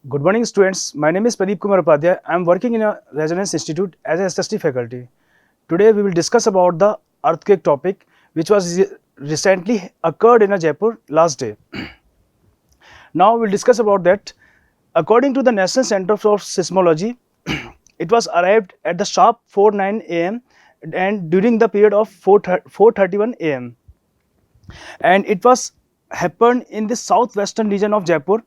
Good morning, students. My name is Pradeep Kumar Upadhyay. I am working in a Resonance Institute as a SST faculty. Today, we will discuss about the earthquake topic, which was recently occurred in Jaipur last day. Now, we will discuss about that. According to the National Center for Seismology, it was arrived at the sharp 4:09 a.m. and during the period of 4:31 a.m. and it was happened in the southwestern region of Jaipur.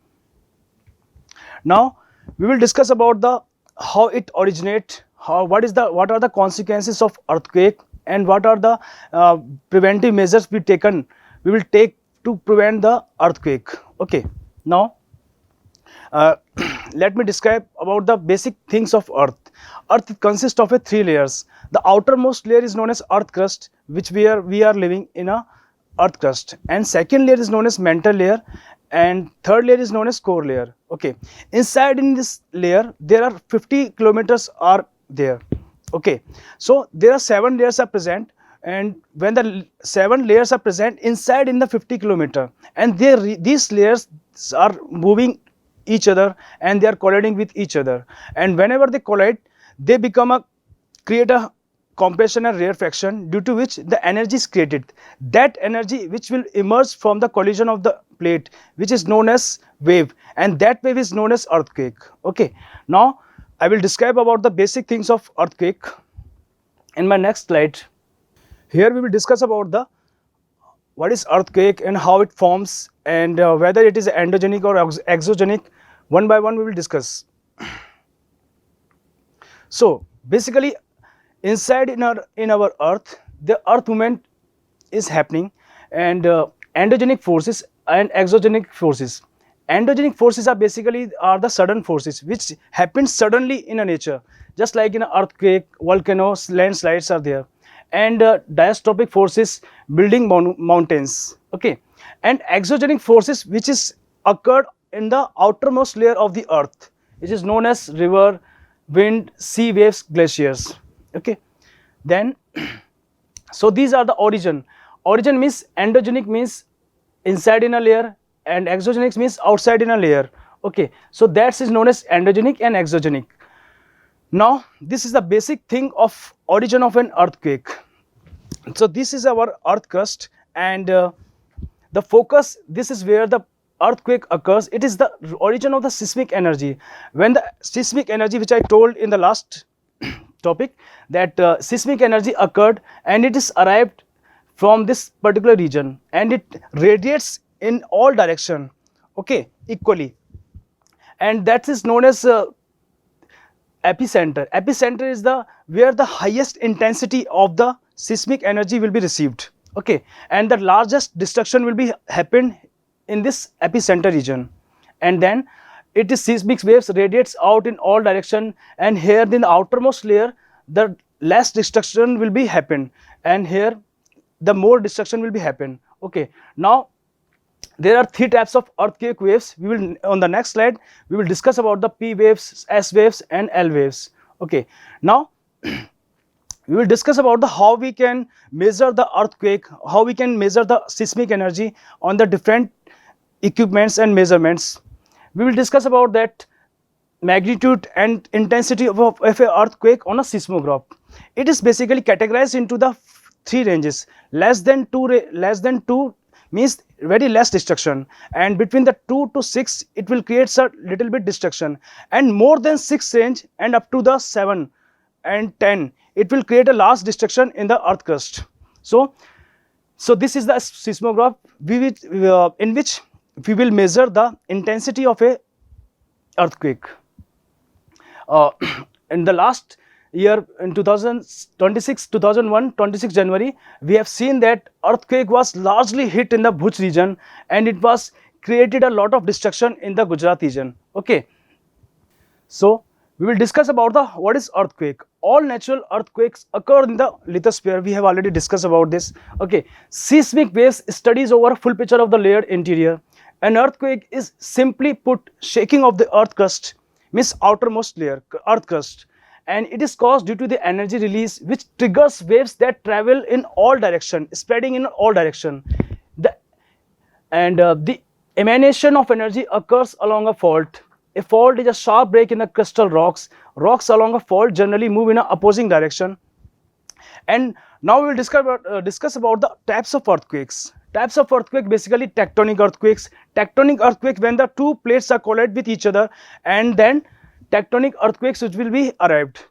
Now we will discuss about the how it originate, what are the consequences of earthquake, and what are the preventive measures we will take to prevent the earthquake. Okay, now let me describe about the basic things of earth. Earth consists of three layers. The outermost layer is known as earth crust, which we are living in a earth crust, and second layer is known as mantle layer, and third layer is known as core layer. Okay, inside in this layer there are 50 kilometers are there. Okay, so there are 7 layers are present, and when the 7 layers are present inside in the 50 kilometer, and these layers are moving each other and they are colliding with each other, and whenever they collide they create a compression and rarefaction, due to which the energy is created. That energy which will emerge from the collision of the plate, which is known as wave, and that wave is known as earthquake. Okay, now I will describe about the basic things of earthquake in my next slide. Here we will discuss about the what is earthquake and how it forms, and whether it is endogenic or exogenic. One by one we will discuss. So basically, inside in our earth, the earth movement is happening, and endogenic forces and exogenic forces. Endogenic forces are basically the sudden forces which happen suddenly in a nature, just like in an earthquake, volcanoes, landslides are there, and diastrophic forces building mountains. Okay, and exogenic forces which is occurred in the outermost layer of the earth, which is known as river, wind, sea waves, glaciers. Okay, then so these are the origin. Origin means endogenic means inside in a layer, and exogenic means outside in a layer. Okay, so that is known as endogenic and exogenic. Now this is the basic thing of origin of an earthquake. So this is our earth crust, and the focus, this is where the earthquake occurs. It is the origin of the seismic energy. When the seismic energy, which I told in the last topic, that seismic energy occurred and it is arrived from this particular region, and it radiates in all direction, okay, equally, and that is known as epicenter. Epicenter is the where the highest intensity of the seismic energy will be received. Okay, and the largest destruction will be happened in this epicenter region, and then it is seismic waves radiates out in all direction, and here in the outermost layer the less destruction will be happen, and here the more destruction will be happen. Okay, now there are 3 types of earthquake waves. We will, on the next slide we will discuss about the P waves, S waves, and L waves. Okay, now we will discuss about the how we can measure the earthquake, how we can measure the seismic energy on the different equipments and measurements. We will discuss about that magnitude and intensity of an earthquake on a seismograph. It is basically categorized into the 3 ranges. Less than 2 means very less destruction, and between the 2 to 6 it will create a little bit destruction, and more than 6 range and up to the 7 and 10 it will create a large destruction in the earth crust. So this is the seismograph in which we will measure the intensity of a earthquake. In the last year, in 26 January, we have seen that earthquake was largely hit in the Bhuj region, and it was created a lot of destruction in the Gujarat region. Okay, so we will discuss about the what is earthquake. All natural earthquakes occur in the lithosphere. We have already discussed about this. Okay, seismic waves studies over a full picture of the layered interior. An earthquake is simply put shaking of the earth crust, means outermost layer earth crust, and it is caused due to the energy release which triggers waves that travel in all direction, spreading in all direction. The emanation of energy occurs along a fault. A fault is a sharp break in the crustal rocks. Rocks along a fault generally move in an opposing direction. And now we will discuss about the types of earthquakes. Types of earthquake, basically tectonic earthquakes. Tectonic earthquake when the two plates are collide with each other, and then tectonic earthquakes which will be arrived.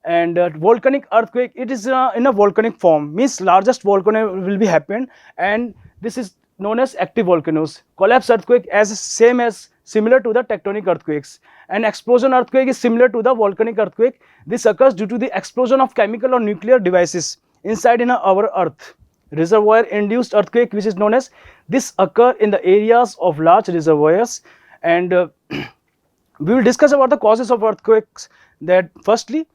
And volcanic earthquake, it is in a volcanic form, means largest volcano will be happened, and this is known as active volcanoes. Collapse earthquake as similar to the tectonic earthquakes. And explosion earthquake is similar to the volcanic earthquake. This occurs due to the explosion of chemical or nuclear devices inside in our earth. Reservoir induced earthquake, which is known as, this occur in the areas of large reservoirs. And we will discuss about the causes of earthquakes. That firstly,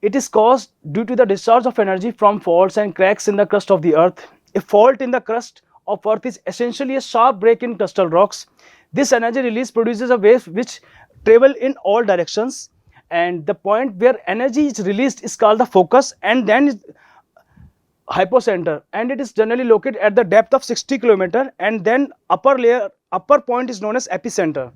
it is caused due to the discharge of energy from faults and cracks in the crust of the earth. A fault in the crust of earth is essentially a sharp break in crustal rocks. This energy release produces a wave which travel in all directions, and the point where energy is released is called the focus, and then hypocenter, and it is generally located at the depth of 60 km, and then upper point is known as epicenter.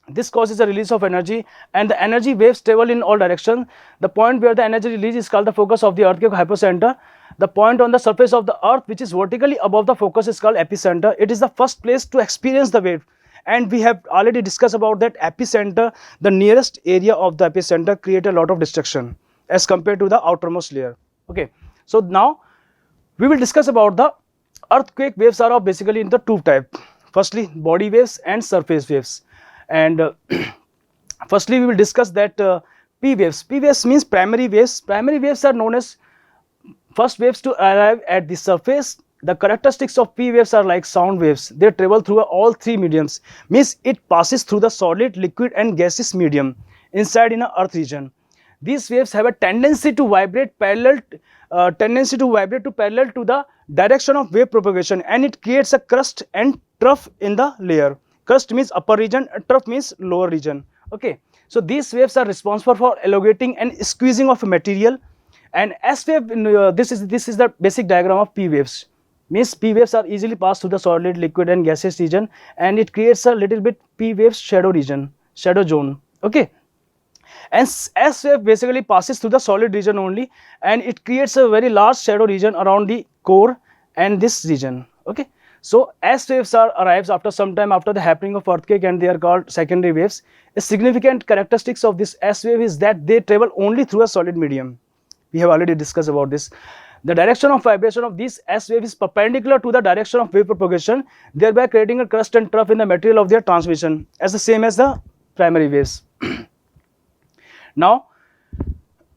This causes the release of energy, and the energy waves travel in all directions. The point where the energy release is called the focus of the earthquake, hypocenter. The point on the surface of the earth which is vertically above the focus is called epicenter. It is the first place to experience the wave, and we have already discussed about that epicenter. The nearest area of the epicenter create a lot of destruction as compared to the outermost layer. Okay, so now we will discuss about the earthquake waves are of basically in the two types. Firstly, body waves and surface waves. And firstly we will discuss that P waves. P waves means primary waves. Primary waves are known as first waves to arrive at the surface. The characteristics of P waves are like sound waves. They travel through all three mediums, means it passes through the solid, liquid and gaseous medium inside in a earth region. These waves have a tendency to vibrate parallel to the direction of wave propagation, and it creates a crust and trough in the layer. Crust means upper region, trough means lower region. Okay, so these waves are responsible for elongating and squeezing of material. And S wave, this is the basic diagram of P waves. Means P waves are easily passed through the solid, liquid and gaseous region, and it creates a little bit P waves shadow region, shadow zone. Okay, and S wave basically passes through the solid region only, and it creates a very large shadow region around the core and this region. Okay, so S waves arrives after some time after the happening of earthquake, and they are called secondary waves. A significant characteristics of this S wave is that they travel only through a solid medium. We have already discussed about this. The direction of vibration of this S wave is perpendicular to the direction of wave propagation, thereby creating a crust and trough in the material of their transmission, as the same as the primary waves. Now,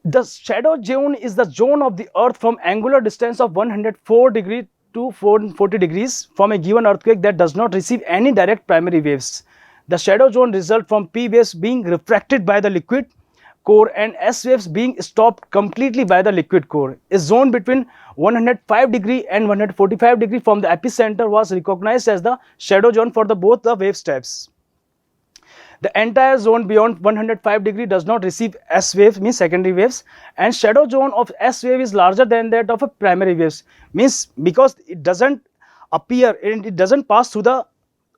the shadow zone is the zone of the earth from angular distance of 104 degree to 440 degrees from a given earthquake that does not receive any direct primary waves. The shadow zone results from P waves being refracted by the liquid core and S waves being stopped completely by the liquid core. A zone between 105 degree and 145 degree from the epicenter was recognized as the shadow zone for both the wave types. The entire zone beyond 105 degree does not receive S wave, means secondary waves, and shadow zone of S wave is larger than that of a primary waves, means because it doesn't appear and it doesn't pass through the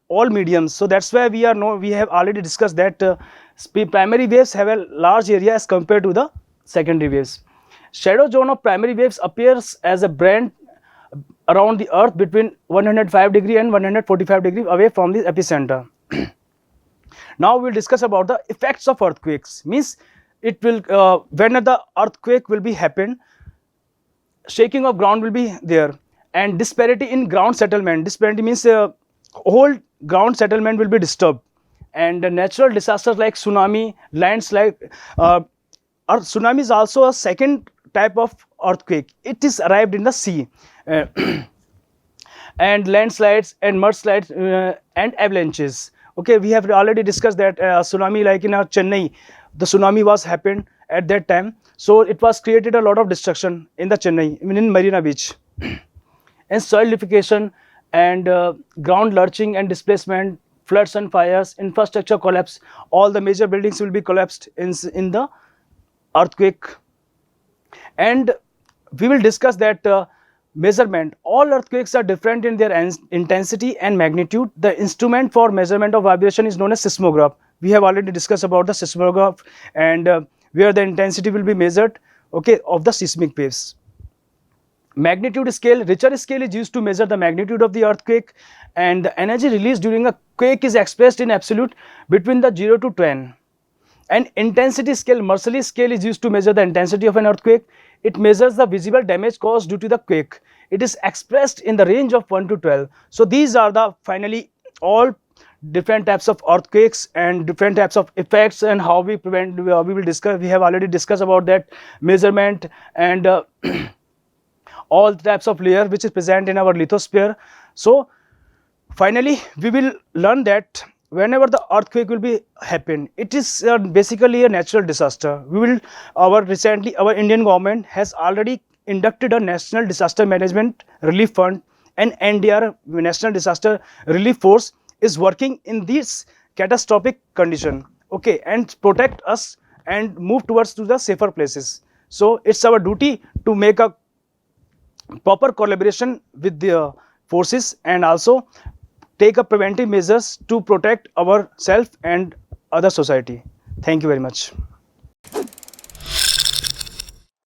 all mediums. So that's why we have already discussed that primary waves have a large area as compared to the secondary waves. Shadow zone of primary waves appears as a band around the earth between 105 degree and 145 degree away from the epicenter. Now we will discuss about the effects of earthquakes. Means it will when the earthquake will be happen, shaking of ground will be there, and disparity in ground settlement. Disparity means whole ground settlement will be disturbed, and natural disasters like tsunami, landslide. Tsunami is also a second type of earthquake. It is arrived in the sea. And landslides and mudslides and avalanches. Okay, we have already discussed that tsunami, like in Chennai, the tsunami was happened at that time. So it was created a lot of destruction in the Chennai, in Marina Beach. And solidification and ground lurching and displacement, floods and fires, infrastructure collapse. All the major buildings will be collapsed in the earthquake. And we will discuss that measurement. All earthquakes are different in their intensity and magnitude. The instrument for measurement of vibration is known as seismograph. we have already discussed about the seismograph, and where the intensity will be measured, okay, of the seismic waves. Magnitude scale, Richter scale is used to measure the magnitude of the earthquake, and the energy released during a quake is expressed in absolute between the 0 to 10. And intensity scale, Mercalli scale is used to measure the intensity of an earthquake. It measures the visible damage caused due to the quake. It is expressed in the range of 1 to 12. So these are the finally all different types of earthquakes and different types of effects, and how we prevent, we will discuss, we have already discussed about that measurement, and all types of layer which is present in our lithosphere. So finally we will learn that whenever the earthquake will be happen, it is basically a natural disaster. We will, our Indian government has already inducted a National Disaster Management Relief Fund, and NDR, National Disaster Relief Force, is working in this catastrophic condition, okay, and protect us and move towards to the safer places. So it's our duty to make a proper collaboration with the forces, and also take up preventive measures to protect ourselves and other society. Thank you very much.